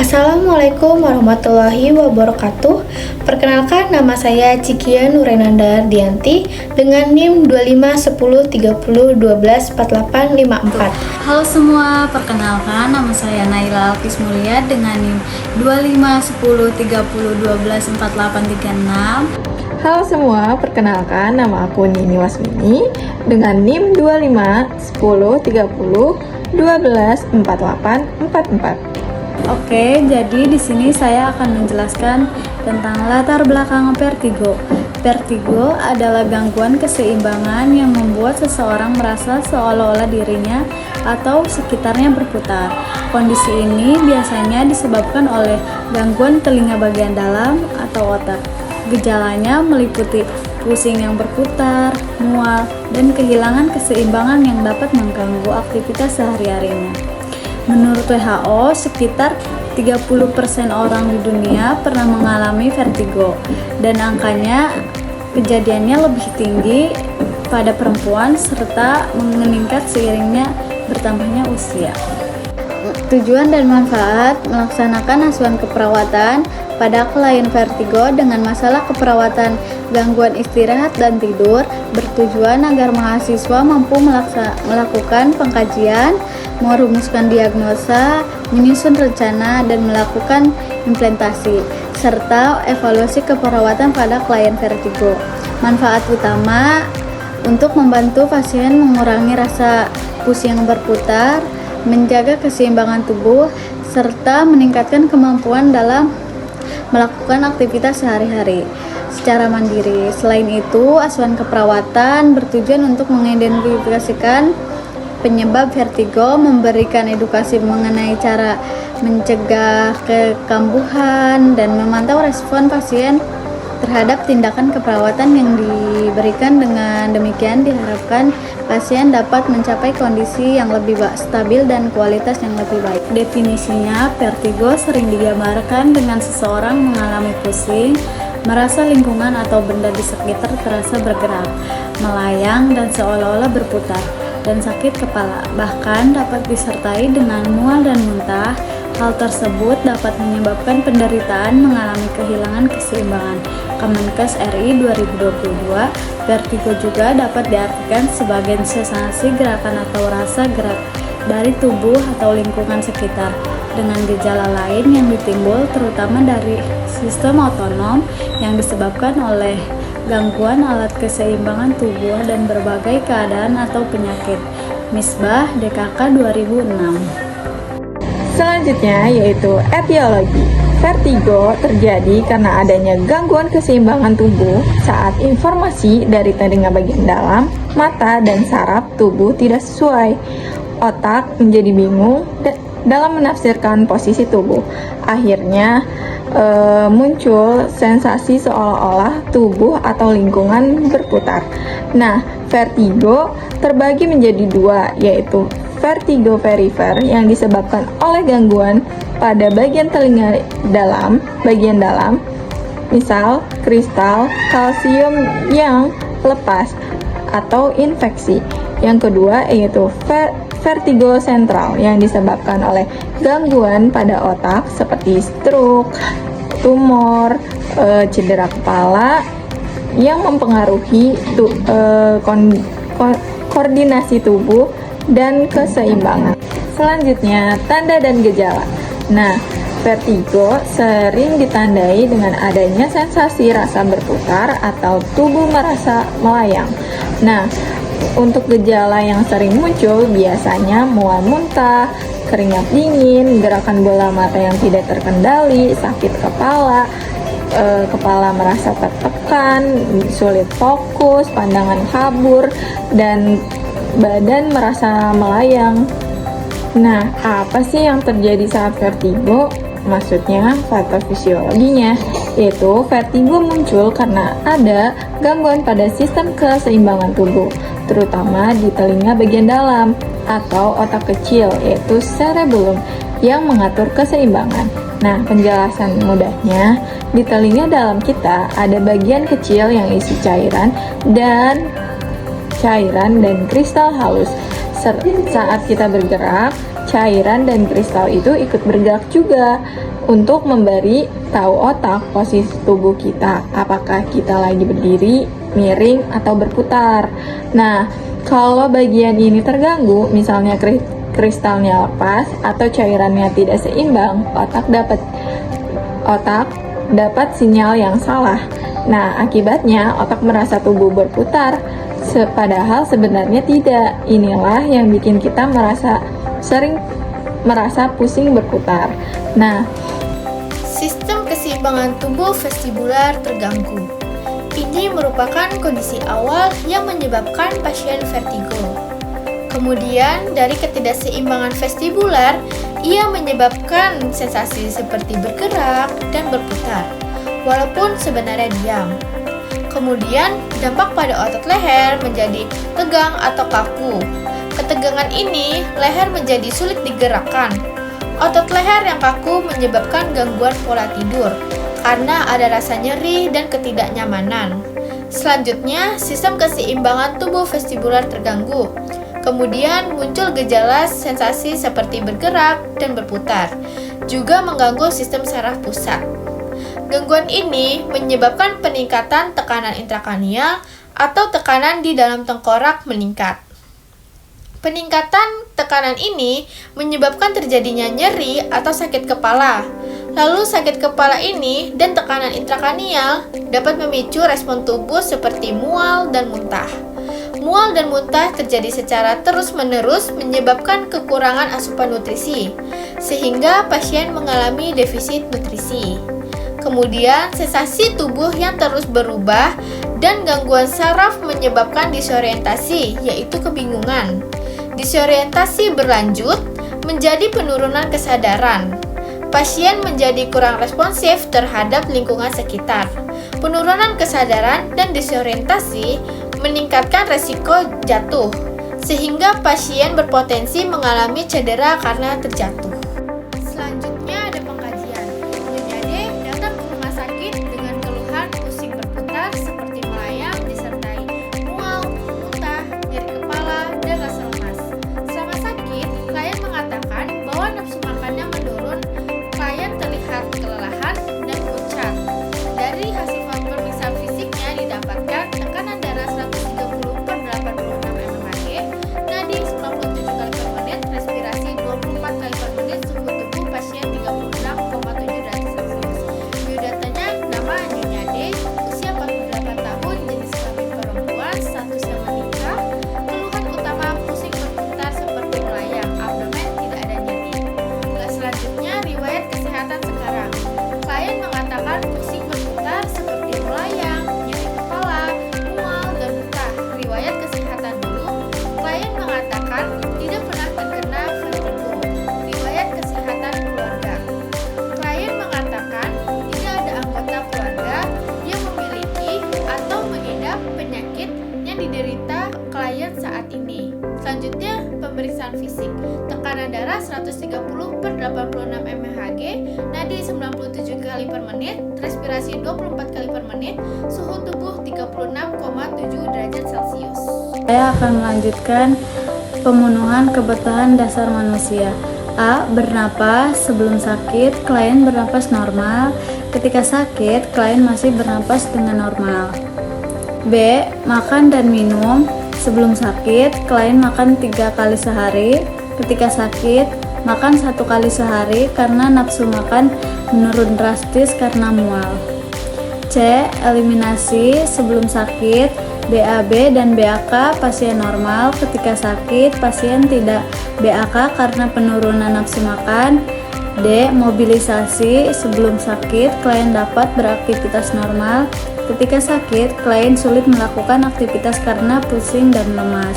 Assalamualaikum warahmatullahi wabarakatuh. Perkenalkan, nama saya Cikia Nurenanda Ardianti dengan NIM 251030124854. Halo semua, perkenalkan nama saya Naila Alkis Mulia dengan NIM 251030124836. Halo semua, perkenalkan nama aku Nini Wasmini dengan NIM 251030124844. Oke, jadi di sini saya akan menjelaskan tentang latar belakang vertigo. Vertigo adalah gangguan keseimbangan yang membuat seseorang merasa seolah-olah dirinya atau sekitarnya berputar. Kondisi ini biasanya disebabkan oleh gangguan telinga bagian dalam atau otak. Gejalanya meliputi pusing yang berputar, mual, dan kehilangan keseimbangan yang dapat mengganggu aktivitas sehari-harinya. Menurut WHO, sekitar 30% orang di dunia pernah mengalami vertigo, dan angkanya kejadiannya lebih tinggi pada perempuan serta meningkat seiringnya bertambahnya usia. Tujuan dan manfaat melaksanakan asuhan keperawatan pada klien vertigo dengan masalah keperawatan gangguan istirahat dan tidur bertujuan agar mahasiswa mampu melakukan pengkajian, merumuskan diagnosa, menyusun rencana, dan melakukan implementasi, serta evaluasi keperawatan pada klien vertigo. Manfaat utama untuk membantu pasien mengurangi rasa pusing yang berputar, menjaga keseimbangan tubuh, serta meningkatkan kemampuan dalam melakukan aktivitas sehari-hari secara mandiri. Selain itu, asuhan keperawatan bertujuan untuk mengidentifikasikan penyebab vertigo, memberikan edukasi mengenai cara mencegah kekambuhan, dan memantau respon pasien terhadap tindakan keperawatan yang diberikan. Dengan demikian diharapkan pasien dapat mencapai kondisi yang lebih stabil dan kualitas yang lebih baik. Definisinya, vertigo sering digambarkan dengan seseorang mengalami pusing, merasa lingkungan atau benda di sekitar terasa bergerak, melayang, dan seolah-olah berputar, dan sakit kepala. Bahkan dapat disertai dengan mual dan muntah. Hal tersebut dapat menyebabkan penderitaan mengalami kehilangan keseimbangan. Kemenkes RI 2022, vertigo juga dapat diartikan sebagai sensasi gerakan atau rasa gerak dari tubuh atau lingkungan sekitar, dengan gejala lain yang ditimbul terutama dari sistem otonom yang disebabkan oleh gangguan alat keseimbangan tubuh dan berbagai keadaan atau penyakit. Misbah, DKK 2006. Selanjutnya yaitu etiologi. Vertigo terjadi karena adanya gangguan keseimbangan tubuh saat informasi dari telinga bagian dalam, mata, dan saraf tubuh tidak sesuai. Otak menjadi bingung dalam menafsirkan posisi tubuh. Akhirnya muncul sensasi seolah-olah tubuh atau lingkungan berputar. Nah, vertigo terbagi menjadi dua, yaitu vertigo perifer yang disebabkan oleh gangguan pada bagian telinga bagian dalam, misal kristal kalsium yang lepas atau infeksi. Yang kedua yaitu vertigo sentral yang disebabkan oleh gangguan pada otak seperti stroke, tumor, cedera kepala yang mempengaruhi koordinasi tubuh dan keseimbangan. Selanjutnya, tanda dan gejala. Nah, vertigo sering ditandai dengan adanya sensasi rasa berputar atau tubuh merasa melayang. Nah, untuk gejala yang sering muncul biasanya mual muntah, keringat dingin, gerakan bola mata yang tidak terkendali, sakit kepala, kepala merasa tertekan, sulit fokus, pandangan kabur, dan badan merasa melayang. Nah, apa sih yang terjadi saat vertigo? Maksudnya faktor fisiologinya, yaitu vertigo muncul karena ada gangguan pada sistem keseimbangan tubuh, terutama di telinga bagian dalam atau otak kecil, yaitu cerebellum yang mengatur keseimbangan. Nah, penjelasan mudahnya, di telinga dalam kita ada bagian kecil yang isi cairan dan kristal halus. Saat kita bergerak, cairan dan kristal itu ikut bergerak juga untuk memberi tahu otak posisi tubuh kita, apakah kita lagi berdiri, miring, atau berputar. Nah, kalau bagian ini terganggu, misalnya kristalnya lepas atau cairannya tidak seimbang, otak dapat sinyal yang salah. Nah, akibatnya otak merasa tubuh berputar, padahal sebenarnya tidak. Inilah yang bikin kita sering merasa pusing berputar. Nah, Sistem keseimbangan tubuh vestibular terganggu. Ini merupakan kondisi awal yang menyebabkan pasien vertigo. Kemudian, dari ketidakseimbangan vestibular, ia menyebabkan sensasi seperti bergerak dan berputar, walaupun sebenarnya diam. Kemudian, dampak pada otot leher menjadi tegang atau kaku. Ketegangan ini, leher menjadi sulit digerakkan. Otot leher yang kaku menyebabkan gangguan pola tidur karena ada rasa nyeri dan ketidaknyamanan. Selanjutnya, sistem keseimbangan tubuh vestibular terganggu. Kemudian muncul gejala sensasi seperti bergerak dan berputar, juga mengganggu sistem saraf pusat. Gangguan ini menyebabkan peningkatan tekanan intrakranial atau tekanan di dalam tengkorak meningkat. Peningkatan tekanan ini menyebabkan terjadinya nyeri atau sakit kepala. Lalu sakit kepala ini dan tekanan intrakranial dapat memicu respon tubuh seperti mual dan muntah. Mual dan muntah terjadi secara terus-menerus menyebabkan kekurangan asupan nutrisi, sehingga pasien mengalami defisit nutrisi. Kemudian, sensasi tubuh yang terus berubah dan gangguan saraf menyebabkan disorientasi, yaitu kebingungan. Disorientasi berlanjut menjadi penurunan kesadaran. Pasien menjadi kurang responsif terhadap lingkungan sekitar. Penurunan kesadaran dan disorientasi meningkatkan resiko jatuh, sehingga pasien berpotensi mengalami cedera karena terjatuh. Selanjutnya ada pengkajian. Nyonyade datang ke rumah sakit dengan keluhan pusing berputar seperti melayang disertai mual, muntah, nyeri kepala, dan rasa lemas. Selama sakit, klien mengatakan bahwa nafsu makannya menurun, klien terlihat kelelahan dan pucat. Dari hasil pemeriksaan fisiknya didapatkan tekanan darah 130/86 mmHg, nadi 97 kali per menit, respirasi 24 kali per menit, suhu tubuh pasien 36,7 derajat Celcius. Biodatanya nama Nyonyade, usia 48 tahun, jenis kelamin perempuan, status yang menikah, keluhan utama pusing berputar seperti melayang, abdomen tidak ada nyeri. Selanjutnya riwayat kesehatan sekarang. Klien mengatakan pusing berputar seperti melayang, nyeri kepala, mual, dan muntah. Riwayat kesehatan dulu. Klien mengatakan tidak pernah terkena vertigo. Riwayat kesehatan keluarga. Klien mengatakan tidak ada anggota keluarga yang memiliki atau mengidap penyakit yang diderita klien saat ini. Selanjutnya, pemeriksaan fisik. Tekanan darah 130/86 mmHg, nadi 97 kali per menit, respirasi 24 kali per menit, suhu tubuh 36,7 derajat Celcius. Saya akan melanjutkan pemenuhan kebutuhan dasar manusia. A. Bernapas. Sebelum sakit, klien bernapas normal. Ketika sakit, klien masih bernapas dengan normal. B. Makan dan minum. Sebelum sakit, klien makan 3 kali sehari. Ketika sakit, makan 1 kali sehari karena nafsu makan menurun drastis karena mual. C. Eliminasi. Sebelum sakit, BAB dan BAK pasien normal. Ketika sakit, pasien tidak BAK karena penurunan nafsu makan. D. Mobilisasi. Sebelum sakit, klien dapat beraktivitas normal. Ketika sakit, klien sulit melakukan aktivitas karena pusing dan lemas.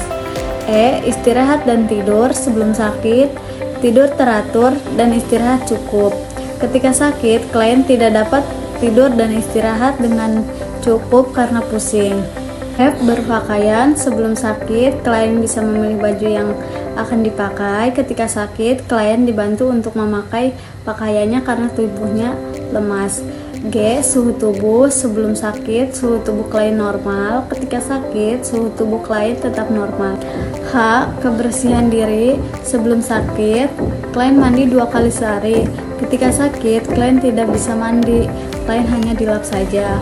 E. Istirahat dan tidur. Sebelum sakit, tidur teratur dan istirahat cukup. Ketika sakit, klien tidak dapat tidur dan istirahat dengan cukup karena pusing. F. Berpakaian. Sebelum sakit, klien bisa memilih baju yang akan dipakai. Ketika sakit, klien dibantu untuk memakai pakaiannya karena tubuhnya lemas. G. Suhu tubuh sebelum sakit, suhu tubuh klien normal. Ketika sakit, suhu tubuh klien tetap normal. H. Kebersihan diri sebelum sakit, klien mandi 2 kali sehari. Ketika sakit, klien tidak bisa mandi, klien hanya dilap saja.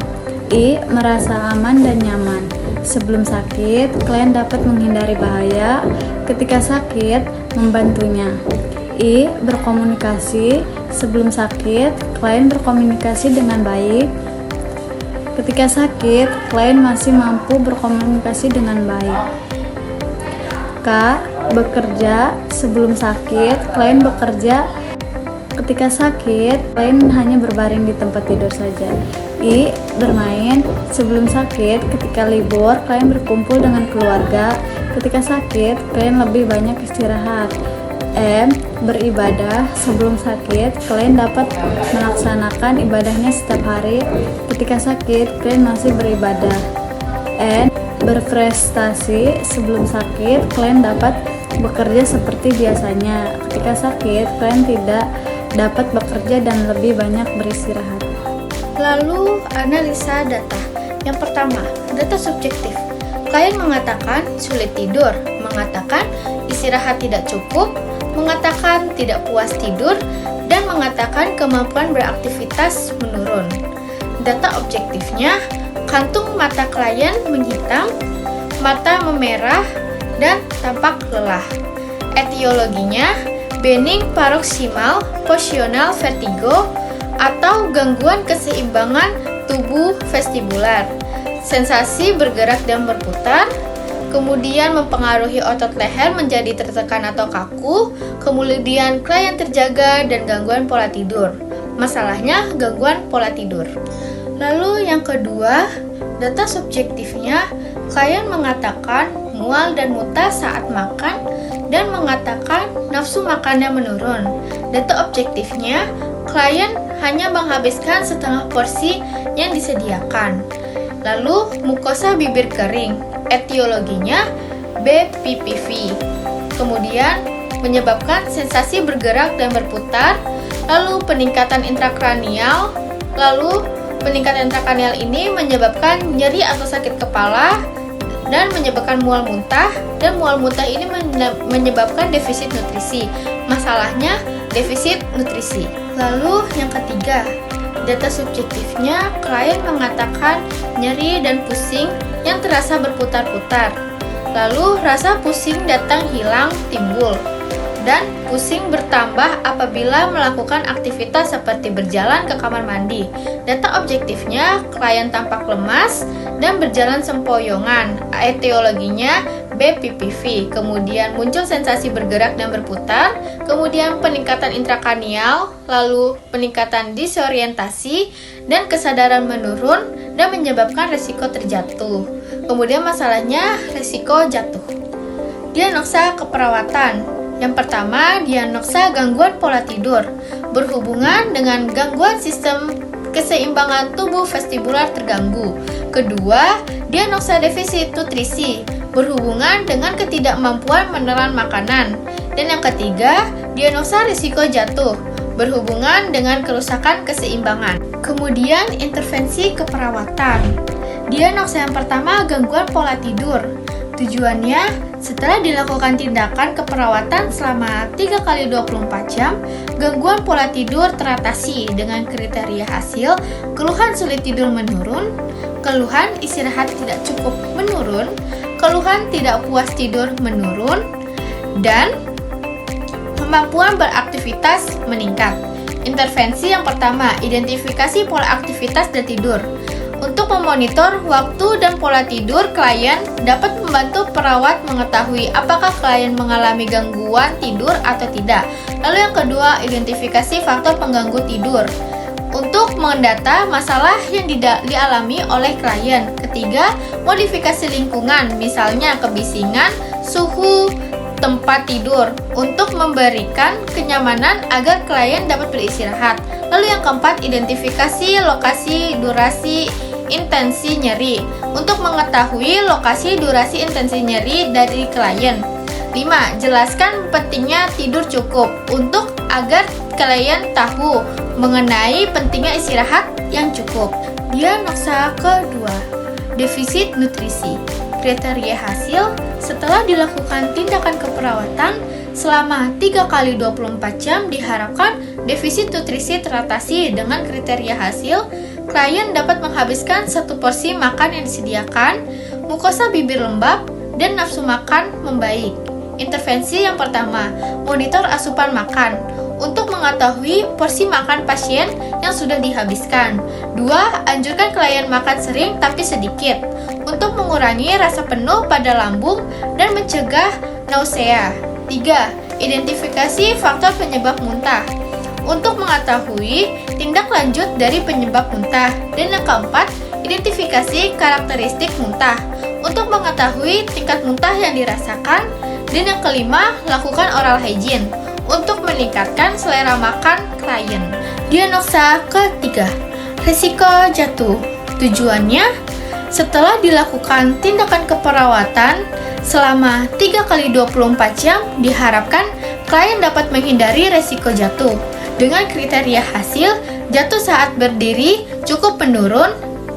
I. Merasa aman dan nyaman. Sebelum sakit, klien dapat menghindari bahaya. Ketika sakit, membantunya. I. Berkomunikasi. Sebelum sakit, klien berkomunikasi dengan baik. Ketika sakit, klien masih mampu berkomunikasi dengan baik. K. Bekerja. Sebelum sakit, klien bekerja. Ketika sakit, klien hanya berbaring di tempat tidur saja. I. Bermain. Sebelum sakit, ketika libur, klien berkumpul dengan keluarga. Ketika sakit, klien lebih banyak istirahat. M. Beribadah. Sebelum sakit, klien dapat melaksanakan ibadahnya setiap hari. Ketika sakit, klien masih beribadah. N. Berprestasi. Sebelum sakit, klien dapat bekerja seperti biasanya. Ketika sakit, klien tidak dapat bekerja dan lebih banyak beristirahat. Lalu, analisa data. Yang pertama, data subjektif. Klien mengatakan sulit tidur, mengatakan istirahat tidak cukup, mengatakan tidak puas tidur, dan mengatakan kemampuan beraktivitas menurun. Data objektifnya, kantung mata klien menghitam, mata memerah, dan tampak lelah. Etiologinya, benign paroksimal posisional vertigo atau gangguan keseimbangan tubuh vestibular. Sensasi bergerak dan berputar, kemudian mempengaruhi otot leher menjadi tertekan atau kaku, kemudian klien terjaga dan gangguan pola tidur. Masalahnya gangguan pola tidur. Lalu yang kedua, data subjektifnya, klien mengatakan mual dan muntah saat makan dan mengatakan nafsu makannya menurun. Data objektifnya, klien hanya menghabiskan setengah porsi yang disediakan. Lalu, mukosa bibir kering. Etiologinya BPPV. Kemudian, menyebabkan sensasi bergerak dan berputar. Lalu, peningkatan intrakranial. Lalu, peningkatan intrakranial ini menyebabkan nyeri atau sakit kepala dan menyebabkan mual muntah, dan mual muntah ini menyebabkan defisit nutrisi. Masalahnya defisit nutrisi. Lalu yang ketiga, data subjektifnya, klien mengatakan nyeri dan pusing yang terasa berputar-putar. Lalu rasa pusing datang hilang timbul, dan pusing bertambah apabila melakukan aktivitas seperti berjalan ke kamar mandi. Data objektifnya, klien tampak lemas dan berjalan sempoyongan. Etiologinya BPPV. Kemudian muncul sensasi bergerak dan berputar, kemudian peningkatan intrakranial, lalu peningkatan disorientasi dan kesadaran menurun dan menyebabkan resiko terjatuh. Kemudian masalahnya resiko jatuh. Diagnosa keperawatan. Yang pertama, diagnosa gangguan pola tidur berhubungan dengan gangguan sistem keseimbangan tubuh vestibular terganggu. Kedua, diagnosa defisit nutrisi berhubungan dengan ketidakmampuan menelan makanan. Dan yang ketiga, diagnosa risiko jatuh berhubungan dengan kerusakan keseimbangan. Kemudian, intervensi keperawatan. Diagnosa yang pertama, gangguan pola tidur. Tujuannya, setelah dilakukan tindakan keperawatan selama 3x24 jam, gangguan pola tidur teratasi dengan kriteria hasil, keluhan sulit tidur menurun, keluhan istirahat tidak cukup menurun, keluhan tidak puas tidur menurun, dan kemampuan beraktivitas meningkat. Intervensi yang pertama, identifikasi pola aktivitas dan tidur. Untuk memonitor waktu dan pola tidur klien dapat membantu perawat mengetahui apakah klien mengalami gangguan tidur atau tidak. Lalu yang kedua, identifikasi faktor pengganggu tidur untuk mendata masalah yang dialami oleh klien. Ketiga, modifikasi lingkungan, misalnya kebisingan, suhu, tempat tidur untuk memberikan kenyamanan agar klien dapat beristirahat. Lalu yang keempat, identifikasi lokasi, durasi, intensi nyeri untuk mengetahui lokasi, durasi, intensi nyeri dari klien. 5. Jelaskan pentingnya tidur cukup untuk agar klien tahu mengenai pentingnya istirahat yang cukup. Diagnosa kedua, defisit nutrisi. Kriteria hasil setelah dilakukan tindakan keperawatan selama 3 kali 24 jam diharapkan defisit nutrisi teratasi. Dengan kriteria hasil, klien dapat menghabiskan 1 porsi makan yang disediakan, mukosa bibir lembab, dan nafsu makan membaik. Intervensi yang pertama, monitor asupan makan untuk mengetahui porsi makan pasien yang sudah dihabiskan. 2. Anjurkan klien makan sering tapi sedikit untuk mengurangi rasa penuh pada lambung dan mencegah nausea. 3. Identifikasi faktor penyebab muntah untuk mengetahui tindak lanjut dari penyebab muntah. Dan yang keempat, identifikasi karakteristik muntah untuk mengetahui tingkat muntah yang dirasakan. Dan yang kelima, lakukan oral hygiene untuk meningkatkan selera makan klien. Diagnosa ketiga, risiko jatuh. Tujuannya, setelah dilakukan tindakan keperawatan selama 3 kali 24 jam, diharapkan klien dapat menghindari risiko jatuh. Dengan kriteria hasil, jatuh saat berdiri cukup menurun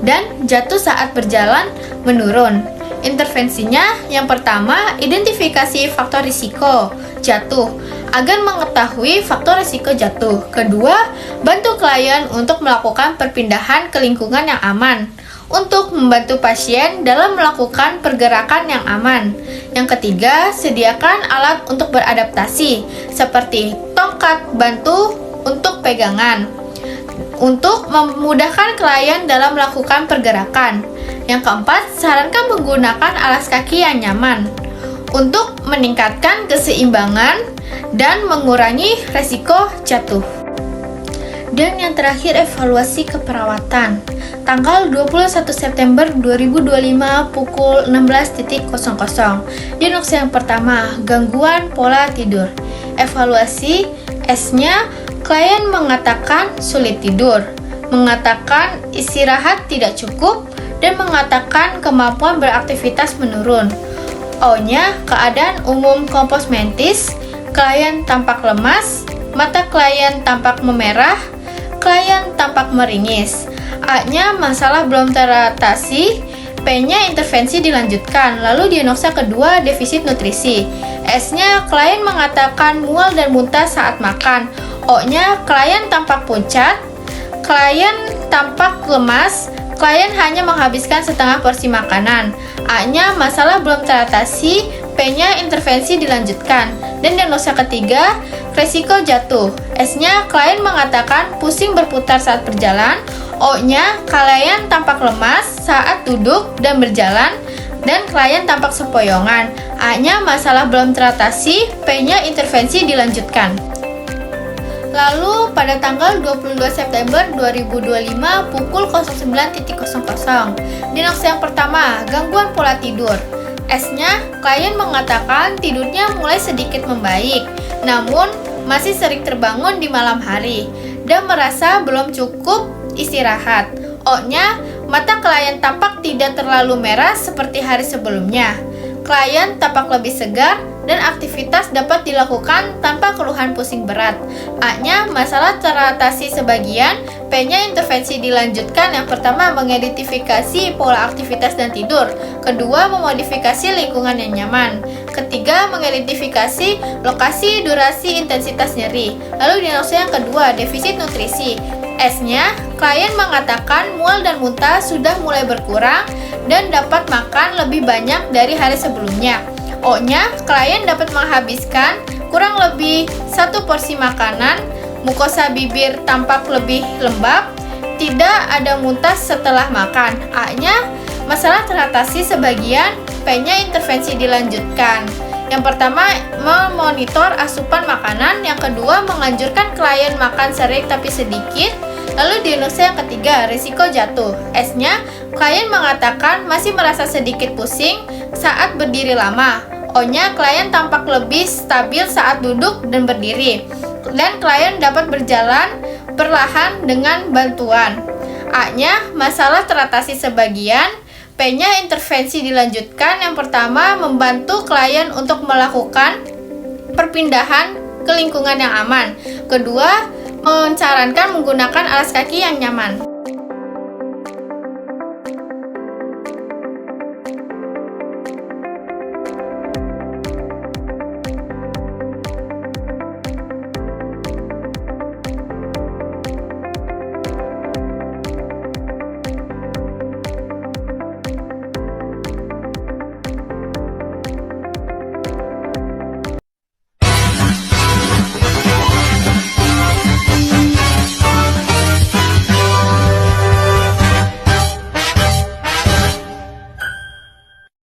dan jatuh saat berjalan menurun. Intervensinya yang pertama, identifikasi faktor risiko jatuh agar mengetahui faktor risiko jatuh. Kedua, bantu klien untuk melakukan perpindahan ke lingkungan yang aman untuk membantu pasien dalam melakukan pergerakan yang aman. Yang ketiga, sediakan alat untuk beradaptasi seperti tongkat bantu untuk pegangan untuk memudahkan klien dalam melakukan pergerakan. Yang keempat, sarankan menggunakan alas kaki yang nyaman untuk meningkatkan keseimbangan dan mengurangi resiko jatuh. Dan yang terakhir, evaluasi keperawatan. Tanggal 21 September 2025 pukul 16.00. Diagnosa yang pertama, gangguan pola tidur. Evaluasi S-nya, klien mengatakan sulit tidur, mengatakan istirahat tidak cukup, dan mengatakan kemampuan beraktivitas menurun. O-nya, keadaan umum kompos mentis, klien tampak lemas, mata klien tampak memerah, klien tampak meringis. A-nya, masalah belum teratasi, P-nya intervensi dilanjutkan. Lalu diagnosa kedua, defisit nutrisi. S-nya, klien mengatakan mual dan muntah saat makan. O-nya, klien tampak pucat, klien tampak lemas, klien hanya menghabiskan setengah porsi makanan. A-nya, masalah belum teratasi, P-nya intervensi dilanjutkan. Dan diagnosa ketiga, resiko jatuh. S-nya, klien mengatakan pusing berputar saat berjalan. O-nya, klien tampak lemas saat duduk dan berjalan, dan klien tampak sempoyongan. A-nya, masalah belum teratasi, P-nya intervensi dilanjutkan. Lalu pada tanggal 22 September 2025 pukul 09.00, diagnosa yang pertama, gangguan pola tidur. S-nya, klien mengatakan tidurnya mulai sedikit membaik, namun masih sering terbangun di malam hari dan merasa belum cukup istirahat. O-nya, mata klien tampak tidak terlalu merah seperti hari sebelumnya. Klien tampak lebih segar dan aktivitas dapat dilakukan tanpa keluhan pusing berat. A-nya, masalah teratasi sebagian. P-nya intervensi dilanjutkan. Yang pertama, mengidentifikasi pola aktivitas dan tidur. Kedua, memodifikasi lingkungan yang nyaman. Ketiga, mengidentifikasi lokasi, durasi, intensitas nyeri. Lalu diagnosa yang kedua, defisit nutrisi. S-nya, klien mengatakan mual dan muntah sudah mulai berkurang dan dapat makan lebih banyak dari hari sebelumnya. O-nya, klien dapat menghabiskan kurang lebih 1 porsi makanan, mukosa bibir tampak lebih lembab, tidak ada muntah setelah makan. A-nya, masalah teratasi sebagian. P-nya intervensi dilanjutkan. Yang pertama, memonitor asupan makanan. Yang kedua, menganjurkan klien makan sering tapi sedikit. Lalu diagnosa yang ketiga, risiko jatuh. S-nya, klien mengatakan masih merasa sedikit pusing saat berdiri lama. O-nya, klien tampak lebih stabil saat duduk dan berdiri. Dan klien dapat berjalan perlahan dengan bantuan. A-nya, masalah teratasi sebagian. P-nya intervensi dilanjutkan. Yang pertama, membantu klien untuk melakukan perpindahan ke lingkungan yang aman. Kedua, mensarankan menggunakan alas kaki yang nyaman.